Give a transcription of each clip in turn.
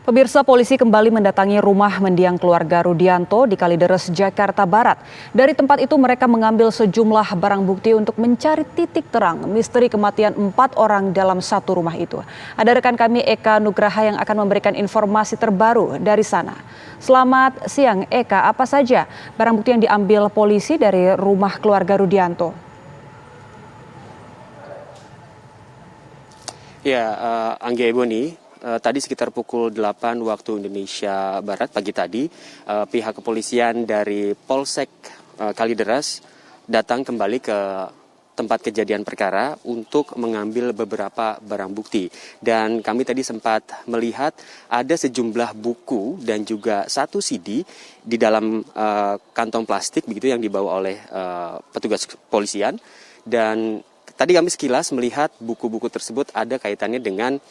Pemirsa, polisi kembali mendatangi rumah mendiang keluarga Rudianto di Kalideres, Jakarta Barat. Dari tempat itu mereka mengambil sejumlah barang bukti untuk mencari titik terang misteri kematian 4 orang dalam satu rumah itu. Ada rekan kami Eka Nugraha yang akan memberikan informasi terbaru dari sana. Selamat siang Eka, apa saja barang bukti yang diambil polisi dari rumah keluarga Rudianto? Ya, Anggia Ebony. Tadi sekitar pukul 8 waktu Indonesia Barat pagi tadi, pihak kepolisian dari Polsek Kalideres datang kembali ke tempat kejadian perkara untuk mengambil beberapa barang bukti. Dan kami tadi sempat melihat ada sejumlah buku dan juga satu CD di dalam kantong plastik begitu yang dibawa oleh petugas kepolisian. Dan tadi kami sekilas melihat buku-buku tersebut ada kaitannya dengan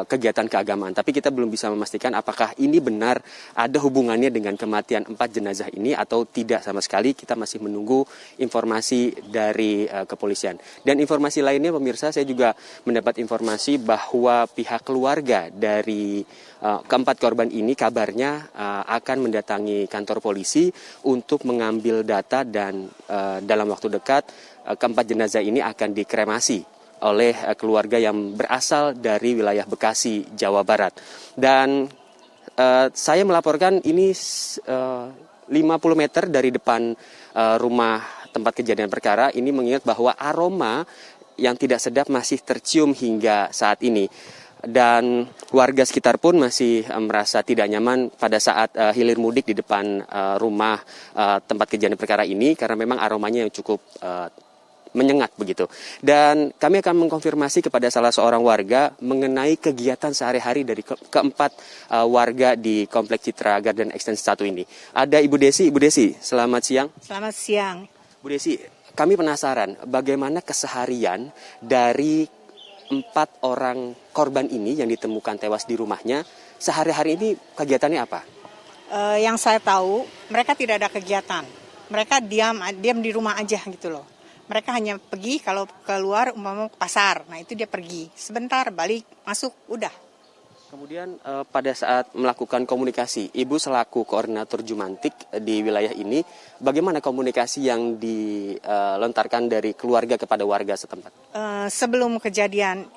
kegiatan keagamaan. Tapi kita belum bisa memastikan apakah ini benar ada hubungannya dengan kematian 4 jenazah ini atau tidak sama sekali. Kita masih menunggu informasi dari kepolisian. Dan informasi lainnya pemirsa, saya juga mendapat informasi bahwa pihak keluarga dari keempat korban ini kabarnya akan mendatangi kantor polisi untuk mengambil data dan dalam waktu dekat keempat jenazah ini akan dikremasi oleh keluarga yang berasal dari wilayah Bekasi, Jawa Barat. Dan saya melaporkan ini 50 meter dari depan rumah tempat kejadian perkara. Ini mengingat bahwa aroma yang tidak sedap masih tercium hingga saat ini. Dan warga sekitar pun masih merasa tidak nyaman pada saat hilir mudik di depan rumah tempat kejadian perkara ini karena memang aromanya yang cukup menyengat begitu. Dan kami akan mengkonfirmasi kepada salah seorang warga mengenai kegiatan sehari-hari dari keempat warga di Kompleks Citra Garden Extension 1 ini. Ada Ibu Desi. Ibu Desi, selamat siang. Selamat siang. Bu Desi, kami penasaran bagaimana keseharian dari 4 orang korban ini yang ditemukan tewas di rumahnya. Sehari-hari ini kegiatannya apa? Yang saya tahu, mereka tidak ada kegiatan. Mereka diam di rumah aja gitu loh. Mereka hanya pergi kalau keluar umpama ke pasar. Nah itu dia pergi. Sebentar balik, masuk, udah. Kemudian pada saat melakukan komunikasi, Ibu selaku koordinator Jumantik di wilayah ini, bagaimana komunikasi yang dilontarkan dari keluarga kepada warga setempat? Sebelum kejadian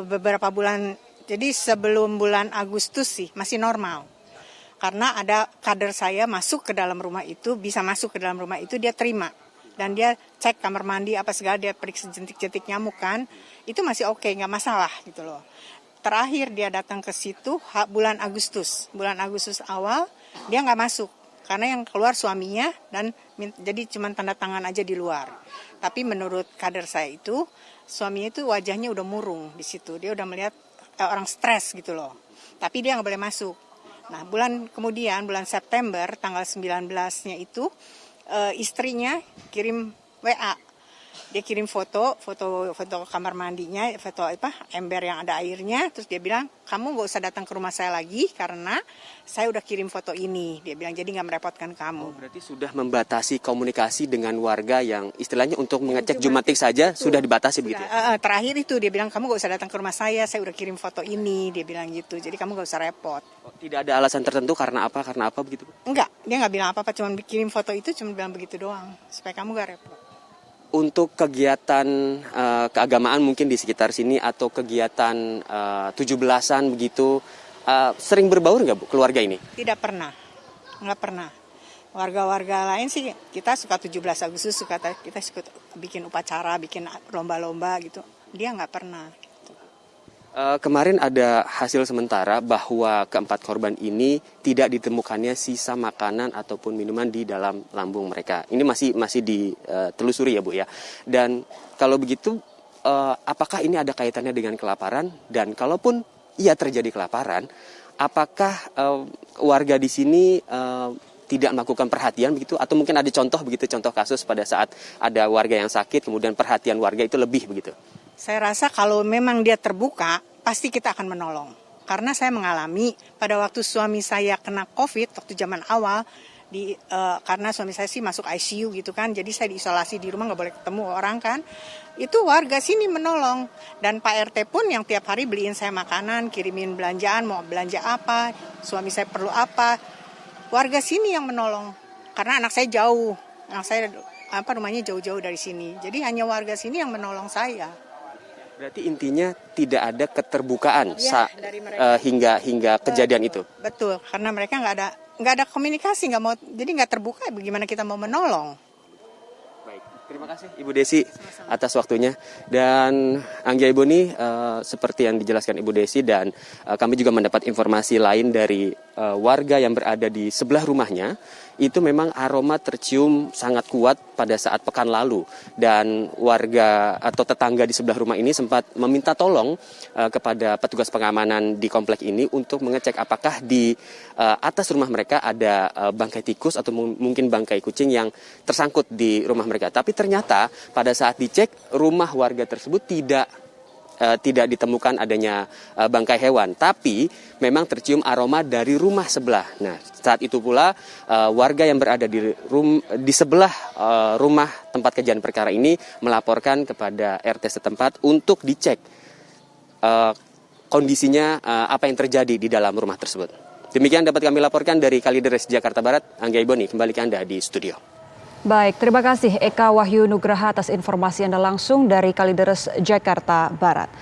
beberapa bulan, jadi sebelum bulan Agustus sih masih normal. Karena ada kader saya masuk ke dalam rumah itu, bisa masuk ke dalam rumah itu, dia terima. Dan dia cek kamar mandi apa segala, dia periksa jentik-jentik nyamuk kan, itu masih oke, nggak masalah gitu loh. Terakhir dia datang ke situ bulan Agustus awal dia nggak masuk karena yang keluar suaminya dan jadi cuma tanda tangan aja di luar. Tapi menurut kader saya itu suaminya itu wajahnya udah murung di situ, dia udah melihat orang stres gitu loh. Tapi dia nggak boleh masuk. Nah bulan September tanggal 19-nya itu istrinya kirim WA, dia kirim foto kamar mandinya, foto ember yang ada airnya, terus dia bilang kamu nggak usah datang ke rumah saya lagi karena saya udah kirim foto ini, dia bilang jadi nggak merepotkan kamu. Oh, berarti sudah membatasi komunikasi dengan warga yang istilahnya untuk mengecek Jumantik saja itu sudah dibatasi begitu ya? Terakhir itu dia bilang kamu nggak usah datang ke rumah saya udah kirim foto ini, dia bilang gitu, jadi kamu nggak usah repot. Oh, tidak ada alasan tertentu karena apa begitu? Enggak, dia nggak bilang apa-apa, cuma kirim foto itu, cuma bilang begitu doang supaya kamu nggak repot. Untuk kegiatan keagamaan mungkin di sekitar sini atau kegiatan 17-an begitu, sering berbaur nggak Bu keluarga ini? Tidak pernah, nggak pernah. Warga-warga lain sih kita suka 17 Agustus, kita suka bikin upacara, bikin lomba-lomba gitu. Dia nggak pernah. Kemarin ada hasil sementara bahwa keempat korban ini tidak ditemukannya sisa makanan ataupun minuman di dalam lambung mereka. Ini masih ditelusuri ya Bu ya. Dan kalau begitu, apakah ini ada kaitannya dengan kelaparan? Dan kalaupun ia terjadi kelaparan, apakah warga di sini tidak melakukan perhatian begitu? Atau mungkin ada contoh kasus pada saat ada warga yang sakit kemudian perhatian warga itu lebih begitu? Saya rasa kalau memang dia terbuka, pasti kita akan menolong. Karena saya mengalami pada waktu suami saya kena COVID, waktu zaman awal, karena suami saya sih masuk ICU gitu kan, jadi saya diisolasi di rumah, nggak boleh ketemu orang kan. Itu warga sini menolong, dan Pak RT pun yang tiap hari beliin saya makanan, kirimin belanjaan, mau belanja apa, suami saya perlu apa, warga sini yang menolong. Karena anak saya jauh, anak saya rumahnya jauh-jauh dari sini, jadi hanya warga sini yang menolong saya. Berarti intinya tidak ada keterbukaan Ya, dari mereka. hingga kejadian itu. Betul, karena mereka nggak ada komunikasi, jadi nggak terbuka. Bagaimana kita mau menolong? Baik, terima kasih Ibu Desi atas waktunya. Dan Anggia Ebony, seperti yang dijelaskan Ibu Desi, dan kami juga mendapat informasi lain dari warga yang berada di sebelah rumahnya, itu memang aroma tercium sangat kuat pada saat pekan lalu. Dan warga atau tetangga di sebelah rumah ini sempat meminta tolong kepada petugas pengamanan di komplek ini untuk mengecek apakah di atas rumah mereka ada bangkai tikus atau mungkin bangkai kucing yang tersangkut di rumah mereka. Tapi ternyata pada saat dicek, rumah warga tersebut tidak ditemukan adanya bangkai hewan, tapi memang tercium aroma dari rumah sebelah. Nah, saat itu pula warga yang berada di sebelah rumah tempat kejadian perkara ini melaporkan kepada RT setempat untuk dicek kondisinya apa yang terjadi di dalam rumah tersebut. Demikian dapat kami laporkan dari Kalideres, Jakarta Barat. Anggia Ebony, kembali ke Anda di studio. Baik, terima kasih Eka Wahyu Nugraha atas informasi Anda langsung dari Kalideres, Jakarta Barat.